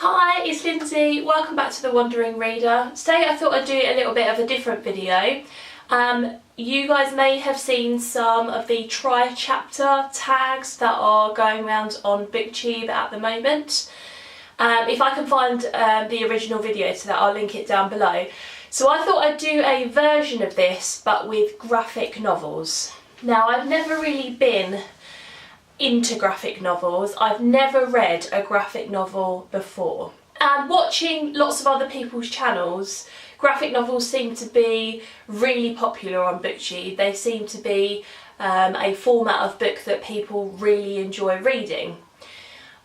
Hi, it's Lindsay. Welcome back to The Wandering Reader. Today I thought I'd do a little bit of a different video. You guys may have seen some of the try chapter tags that are going around on BookTube at the moment. If I can find the original video to that, I'll link it down below. So I thought I'd do a version of this but with graphic novels. Now, I've never really been into graphic novels. I've never read a graphic novel before. And watching lots of other people's channels, graphic novels seem to be really popular on BookTube. They seem to be a format of book that people really enjoy reading.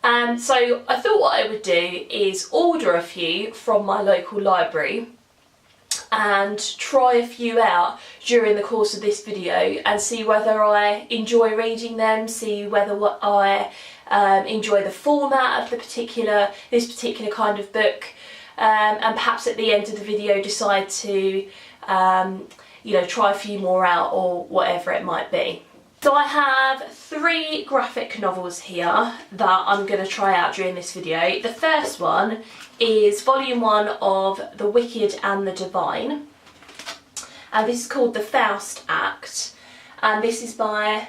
So I thought what I would do is order a few from my local library and try a few out during the course of this video and see whether I enjoy reading them, see whether I enjoy the format of this particular kind of book, and perhaps at the end of the video decide to try a few more out or whatever it might be. So I have 3 graphic novels here that I'm going to try out during this video. The first one is volume 1 of The Wicked and the Divine, and this is called The Faust Act, and this is by,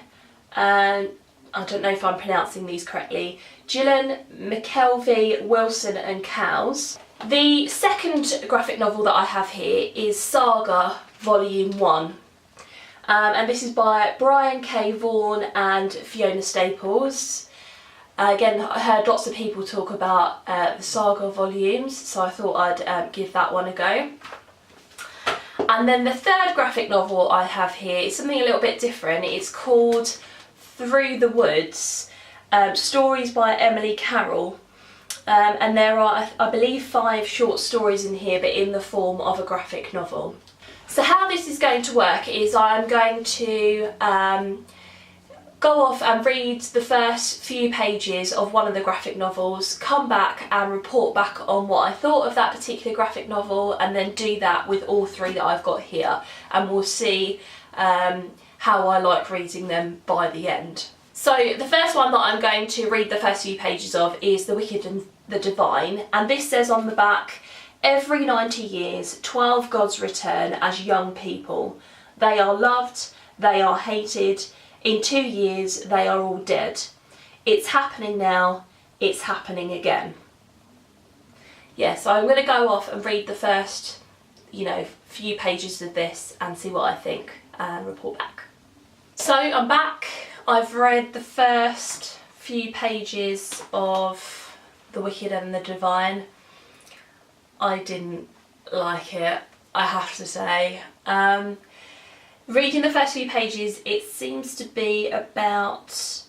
I don't know if I'm pronouncing these correctly, Gillian McKelvey, Wilson and Cowles. The second graphic novel that I have here is Saga volume 1. And this is by Brian K. Vaughan and Fiona Staples. Again, I heard lots of people talk about the Saga volumes, so I thought I'd give that one a go. And then the third graphic novel I have here is something a little bit different. It's called Through the Woods, stories by Emily Carroll. And there are, I believe, 5 short stories in here, but in the form of a graphic novel. So how this is going to work is I'm going to go off and read the first few pages of one of the graphic novels, come back and report back on what I thought of that particular graphic novel, and then do that with all 3 that I've got here, and we'll see how I like reading them by the end. So the first one that I'm going to read the first few pages of is The Wicked and the Divine, and this says on the back, "Every 90 years, 12 gods return as young people. They are loved, they are hated. In 2 years, they are all dead. It's happening now, it's happening again." Yeah, so I'm going to go off and read the first, few pages of this and see what I think and report back. So I'm back. I've read the first few pages of The Wicked and the Divine. I didn't like it, I have to say. Reading the first few pages, it seems to be about,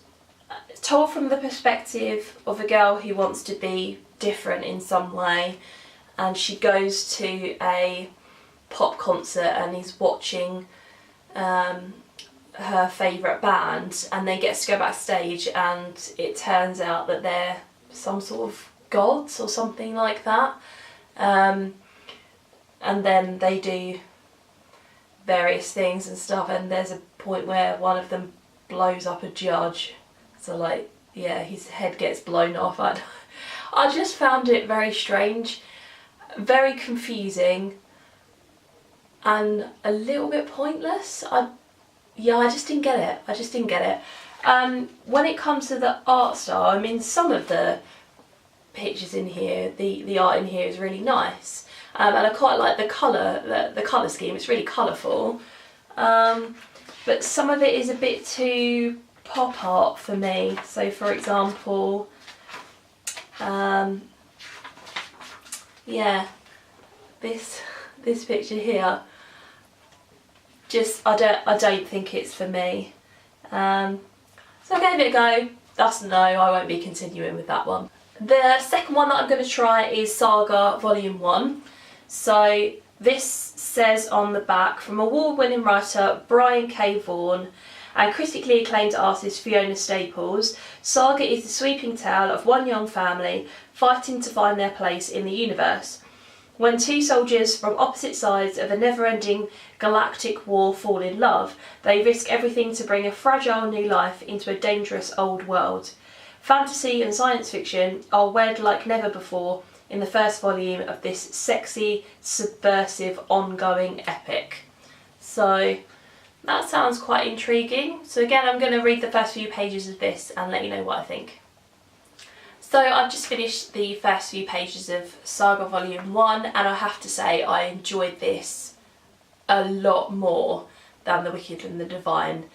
told from the perspective of a girl who wants to be different in some way, and she goes to a pop concert and is watching her favourite band, and then gets to go backstage and it turns out that they're some sort of gods or something like that. And then they do various things and stuff, and there's a point where one of them blows up a judge, so his head gets blown off. I just found it very strange, very confusing, and a little bit pointless. I just didn't get it. When it comes to the art style, I mean, some of the pictures in here, the art in here is really nice, and I quite like the colour scheme. It's really colourful, but some of it is a bit too pop art for me. So for example, this picture here, just I don't think it's for me. So I gave it a go. That's a no, I won't be continuing with that one. The second one that I'm going to try is Saga Volume 1. So this says on the back, from award-winning writer Brian K. Vaughan and critically acclaimed artist Fiona Staples, Saga is the sweeping tale of one young family fighting to find their place in the universe. When 2 soldiers from opposite sides of a never-ending galactic war fall in love, they risk everything to bring a fragile new life into a dangerous old world. Fantasy and science fiction are wed like never before, in the first volume of this sexy, subversive, ongoing epic. So that sounds quite intriguing. So again, I'm going to read the first few pages of this and let you know what I think. So I've just finished the first few pages of Saga Volume 1, and I have to say I enjoyed this a lot more than The Wicked and the Divine.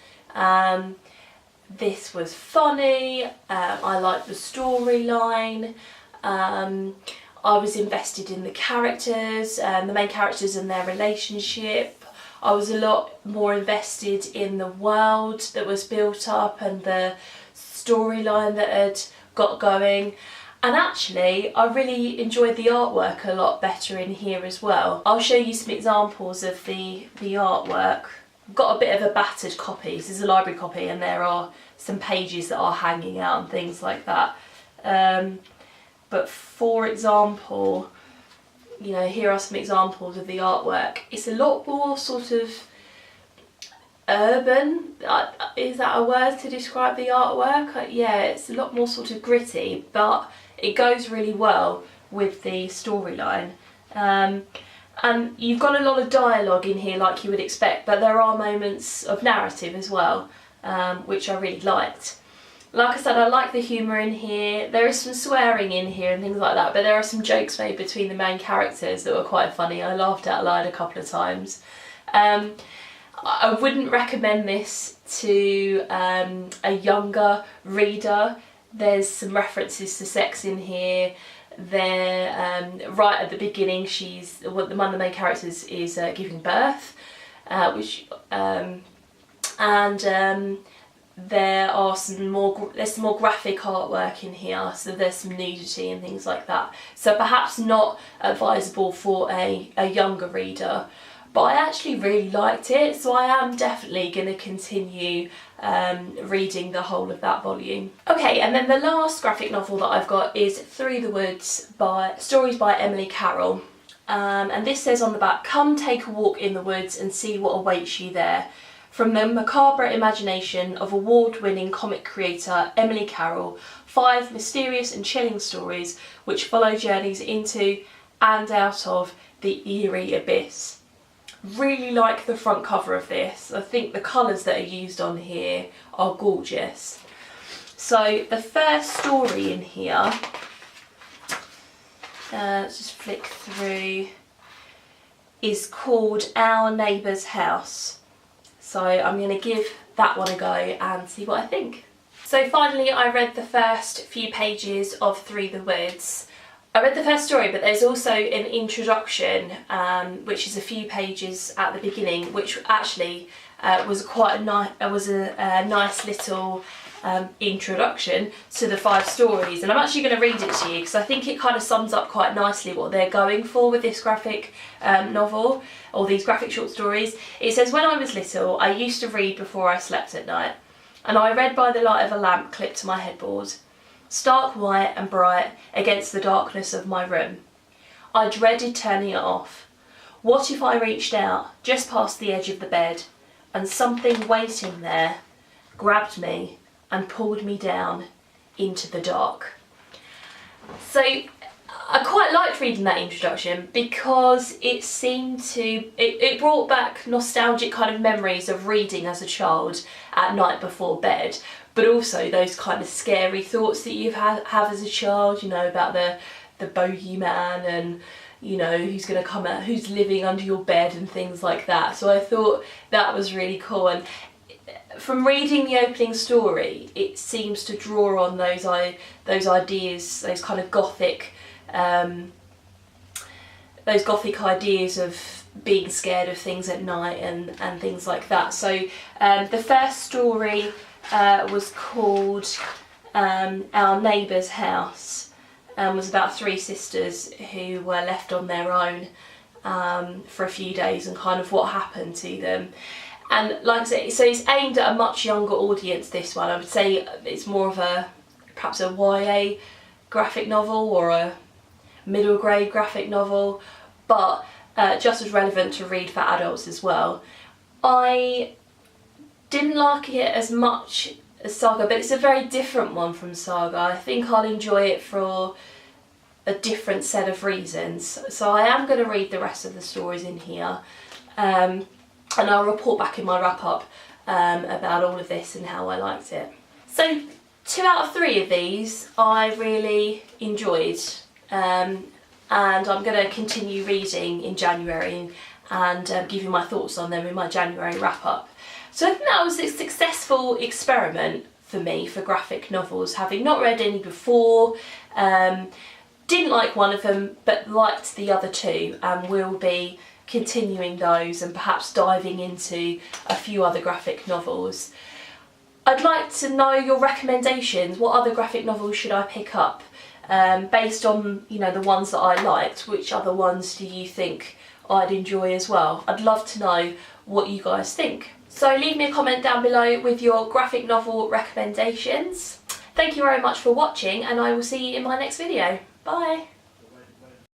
This was funny, I liked the storyline, I was invested in the characters, the main characters and their relationship. I was a lot more invested in the world that was built up and the storyline that had got going. And actually, I really enjoyed the artwork a lot better in here as well. I'll show you some examples of the artwork. I've got a bit of a battered copy. This is a library copy, and there are some pages that are hanging out and things like that. But for example, you know, here are some examples of the artwork. It's a lot more sort of urban. Is that a word to describe the artwork? Yeah, it's a lot more sort of gritty, but it goes really well with the storyline. And you've got a lot of dialogue in here like you would expect, but there are moments of narrative as well, which I really liked. Like I said, I like the humour in here. There is some swearing in here and things like that, but there are some jokes made between the main characters that were quite funny. I laughed out loud a couple of times. I wouldn't recommend this to a younger reader. There's some references to sex in here. There, right at the beginning, one of the main characters is giving birth, there's some more graphic artwork in here, so there's some nudity and things like that. So perhaps not advisable for a younger reader, but I actually really liked it, so I am definitely going to continue reading the whole of that volume. Okay, and then the last graphic novel that I've got is Through the Woods Stories by Emily Carroll. And this says on the back, "Come take a walk in the woods and see what awaits you there." From the macabre imagination of award-winning comic creator Emily Carroll, 5 mysterious and chilling stories which follow journeys into and out of the eerie abyss. Really like the front cover of this. I think the colours that are used on here are gorgeous. So the first story in here, let's just flick through, is called Our Neighbour's House. So I'm going to give that one a go and see what I think. So finally I read the first few pages of Through the Woods. I read the first story, but there's also an introduction, which is a few pages at the beginning, which actually was a nice little introduction to the 5 stories. And I'm actually going to read it to you because I think it kind of sums up quite nicely what they're going for with this graphic novel, or these graphic short stories. It says, "When I was little, I used to read before I slept at night, and I read by the light of a lamp clipped to my headboard. Stark white and bright against the darkness of my room. I dreaded turning it off. What if I reached out just past the edge of the bed and something waiting there grabbed me and pulled me down into the dark?" So I quite liked reading that introduction because it seemed to, it brought back nostalgic kind of memories of reading as a child at night before bed, but also those kind of scary thoughts that you have as a child, you know, about the bogeyman and, you know, who's going to come out, who's living under your bed and things like that. So I thought that was really cool. And from reading the opening story, it seems to draw on those ideas, those kind of gothic ideas of being scared of things at night and things like that. So the first story was called Our Neighbour's House, and was about 3 sisters who were left on their own for a few days and kind of what happened to them. And like I say, so it's aimed at a much younger audience, this one. I would say it's more of perhaps a YA graphic novel or a middle grade graphic novel, but just as relevant to read for adults as well. I didn't like it as much as Saga, but it's a very different one from Saga. I think I'll enjoy it for a different set of reasons. So I am going to read the rest of the stories in here, and I'll report back in my wrap up about all of this and how I liked it. So 2 out of 3 of these I really enjoyed, and I'm going to continue reading in January and give you my thoughts on them in my January wrap up. So I think that was a successful experiment for me for graphic novels, having not read any before. Didn't like one of them but liked the other 2, and will be continuing those and perhaps diving into a few other graphic novels. I'd like to know your recommendations. What other graphic novels should I pick up? Based on, you know, the ones that I liked, which other ones do you think I'd enjoy as well? I'd love to know what you guys think. So leave me a comment down below with your graphic novel recommendations. Thank you very much for watching, and I will see you in my next video. Bye!